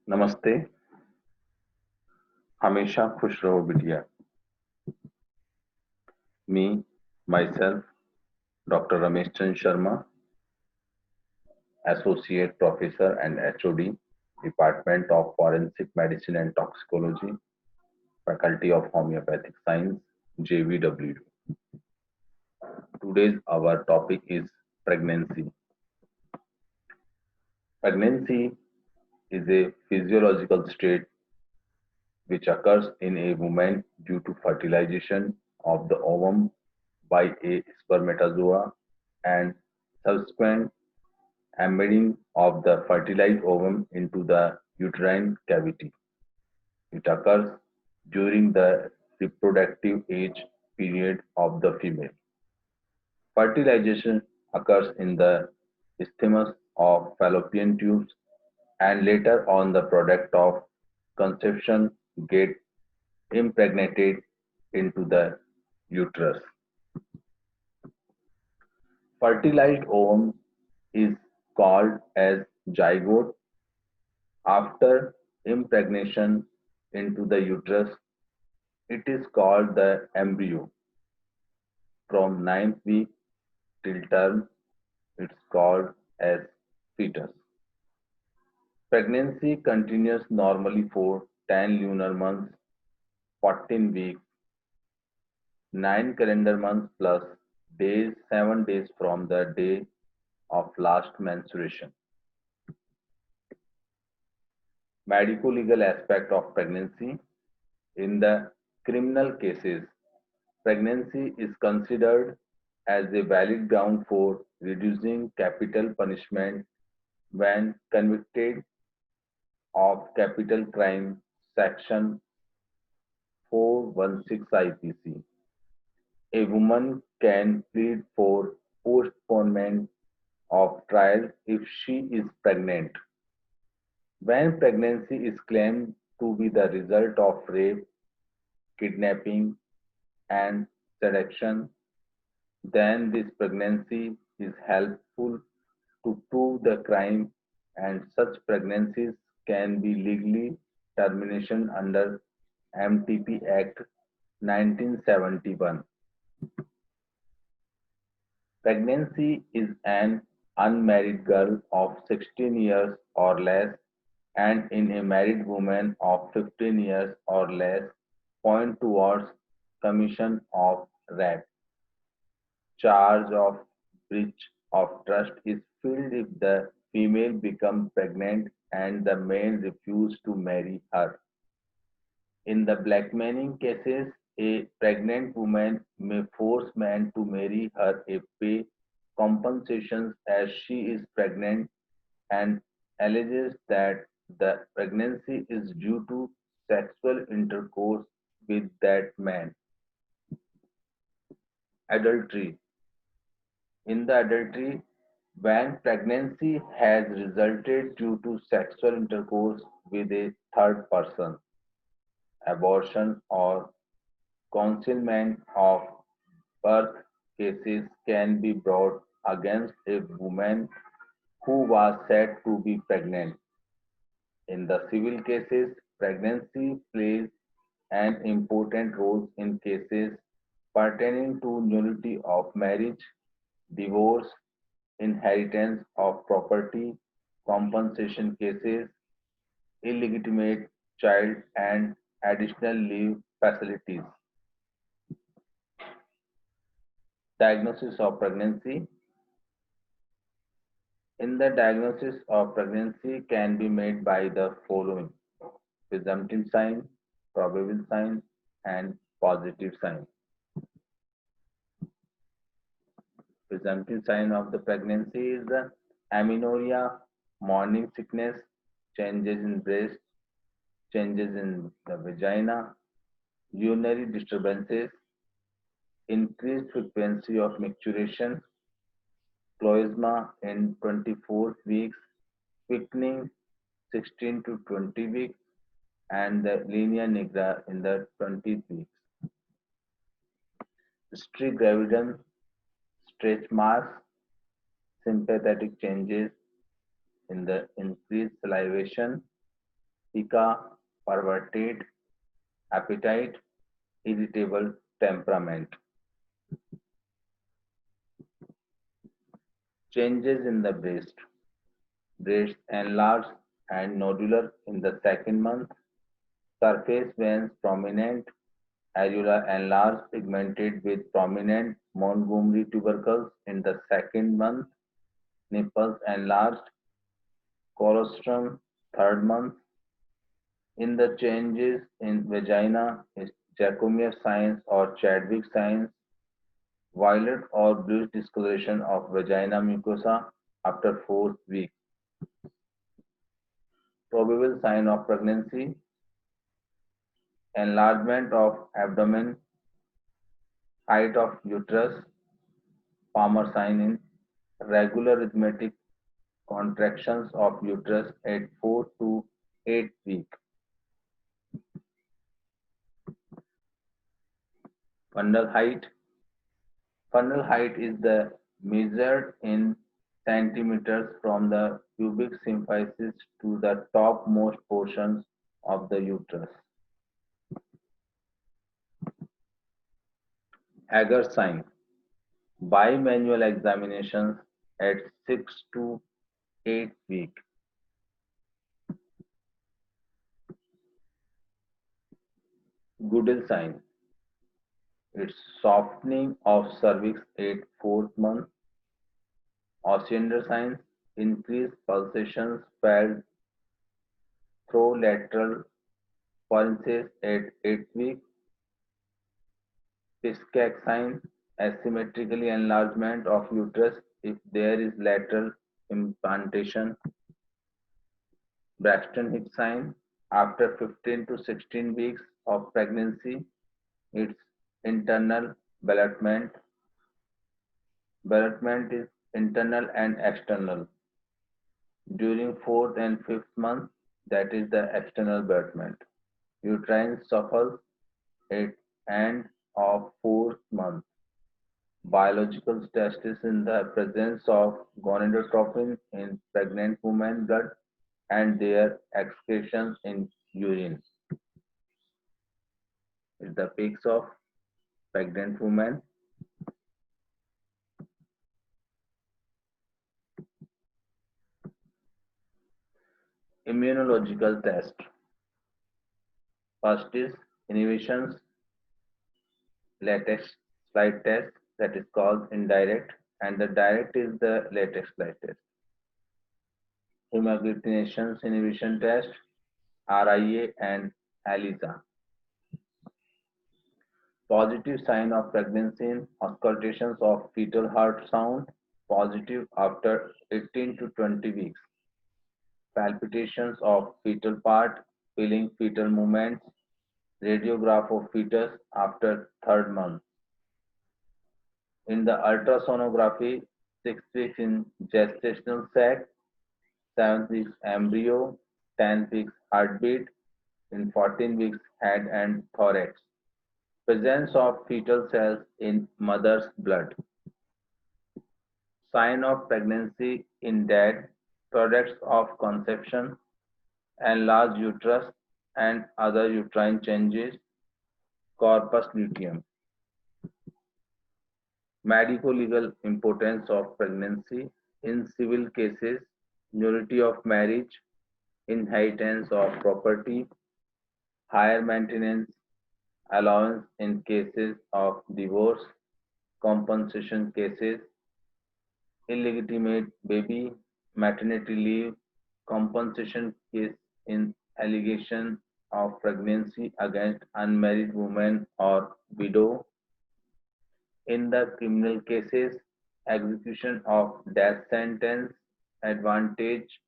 नमस्ते। हमेशा खुश रहो बिटिया। Me, myself, Dr. Ramesh Chand Sharma, Associate Professor and HOD, Department of Forensic Medicine and Toxicology, Faculty of Homeopathic Science, JVW. Today's our topic is pregnancy. Pregnancy is a physiological state which occurs in a woman due to fertilization of the ovum by a spermatozoa and subsequent embedding of the fertilized ovum into the uterine cavity. It occurs during the reproductive age period of the female. Fertilization occurs in the isthmus of fallopian tubes and later on the product of conception get impregnated into the uterus. Fertilized ovum is called as zygote. After impregnation into the uterus, it is called the embryo. From ninth week till term, it's called as fetus. Pregnancy continues normally for 10 lunar months, 14 weeks, 9 calendar months plus days, 7 days from the day of last menstruation. Medico-legal aspect of pregnancy. In the criminal cases, pregnancy is considered as a valid ground for reducing capital punishment when convicted of capital crime section 416 IPC. A woman can plead for postponement of trial if she is pregnant. When pregnancy is claimed to be the result of rape, kidnapping, and seduction, then this pregnancy is helpful to prove the crime, and such pregnancies can be legally termination under MTP Act 1971. Pregnancy is an unmarried girl of 16 years or less and in a married woman of 15 years or less point towards commission of rape. Charge of breach of trust is filed if the female becomes pregnant and the male refuses to marry her. In the blackmailing cases, a pregnant woman may force man to marry her and pay compensations as she is pregnant and alleges that the pregnancy is due to sexual intercourse with that man. Adultery. In the adultery, when pregnancy has resulted due to sexual intercourse with a third person, abortion or concealment of birth cases can be brought against a woman who was said to be pregnant. In the civil cases, pregnancy plays an important role in cases pertaining to nullity of marriage, divorce, inheritance of property, compensation cases, illegitimate child, and additional leave facilities. Diagnosis of pregnancy. In the diagnosis of pregnancy can be made by the following: presumptive sign, probable sign, and positive sign. Presumptive sign of the pregnancy is the amenorrhea, morning sickness, changes in breast, changes in the vagina, urinary disturbances, increased frequency of micturition, chloasma in 24 weeks, quickening 16 to 20 weeks, and the linea nigra in the 20th week. Strict gravidum, stretch marks, sympathetic changes in the increased salivation, pica, perverted appetite, irritable temperament. Changes in the breast. Breasts enlarged and nodular in the second month. Surface veins prominent. Areola enlarged, pigmented with prominent Montgomery tubercles in the second month. Nipples enlarged. Colostrum third month. In the changes in vagina is Jacobian signs or Chadwick signs, violet or bluish discoloration of vagina mucosa after fourth week. Probable sign of pregnancy, enlargement of abdomen, height of uterus, Palmer sign in regular rhythmic contractions of uterus at 4 to 8 week. Funnel height. Funnel height is the measured in centimeters from the pubic symphysis to the topmost portions of the uterus. Hager sign. Bimanual examinations at 6 to 8 week. Goodell sign. It's softening of cervix at fourth month. Oscillator signs. Increased pulsations felt through lateral pulses at 8 week. Piscac sign. Asymmetrically enlargement of uterus if there is lateral implantation. Braxton Hicks sign. After 15 to 16 weeks of pregnancy, it's internal ballotment. Ballotment is internal and external. During fourth and fifth month, that is the external ballotment. Uterine shuffle at end of fourth month. Biological status in the presence of gonadotropin in pregnant women blood and their excretions in urine. Is the peaks of pregnant women. Immunological test. First is inhibitions latex slide test, that is called indirect, and the direct is the latex slide test. Hemagglutination inhibition test, RIA and ELISA. Positive sign of pregnancy in auscultations of fetal heart sound, positive after 18 to 20 weeks. Palpitations of fetal part, feeling fetal movements, radiograph of fetus after third month. In the ultrasonography, 6 weeks in gestational sac, 7 weeks embryo, 10 weeks heartbeat, in 14 weeks head and thorax. Presence of fetal cells in mother's blood. Sign of pregnancy in dead, products of conception, enlarged uterus and other uterine changes, corpus luteum. Medico-legal importance of pregnancy in civil cases, nullity of marriage, inheritance of property, higher maintenance, allowance in cases of divorce, compensation cases, illegitimate baby, maternity leave, compensation case in allegation of pregnancy against unmarried woman or widow. In the criminal cases, execution of death sentence, advantage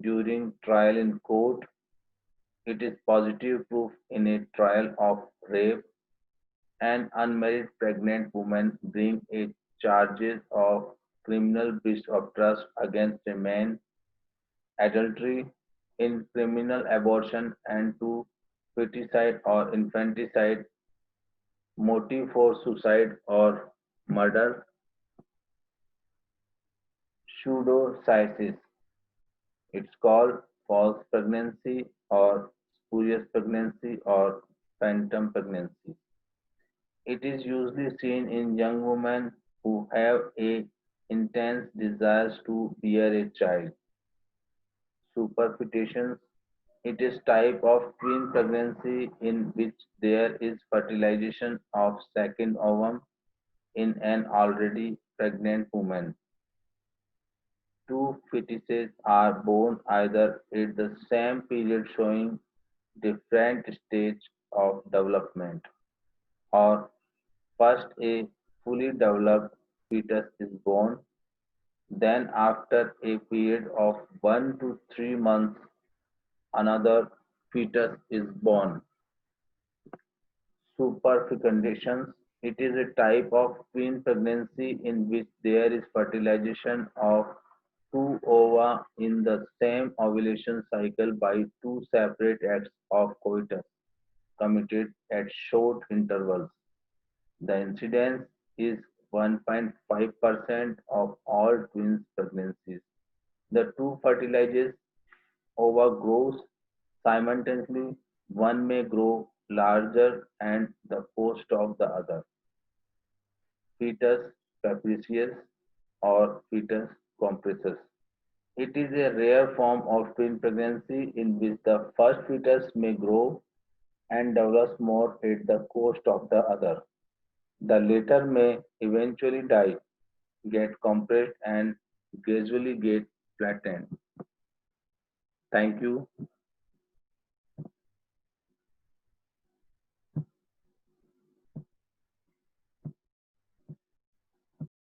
during trial in court. It is positive proof in a trial of rape. An unmarried pregnant woman bring a charges of criminal breach of trust against a man, adultery, in criminal abortion and to feticide or infanticide, motive for suicide or murder, pseudocyesis. It's called false pregnancy or spurious pregnancy or phantom pregnancy. It is usually seen in young women who have a intense desire to bear a child. Superfetations. It is type of twin pregnancy in which there is fertilization of second ovum in an already pregnant woman. Two fetuses are born either at the same period showing different stage of development, or first a fully developed fetus is born, then after a period of 1 to 3 months another fetus is born. Superfecundation. It is a type of twin pregnancy in which there is fertilization of two ova in the same ovulation cycle by two separate acts of coitus committed at short intervals. The incidence is 1.5% of all twins pregnancies. The two fertilized ova grows simultaneously; one may grow larger and the post of the other. Fetus capricious or fetus compressus. It is a rare form of twin pregnancy in which the first fetus may grow and develop more at the cost of the other. The latter may eventually die, get compressed, and gradually get flattened. Thank you.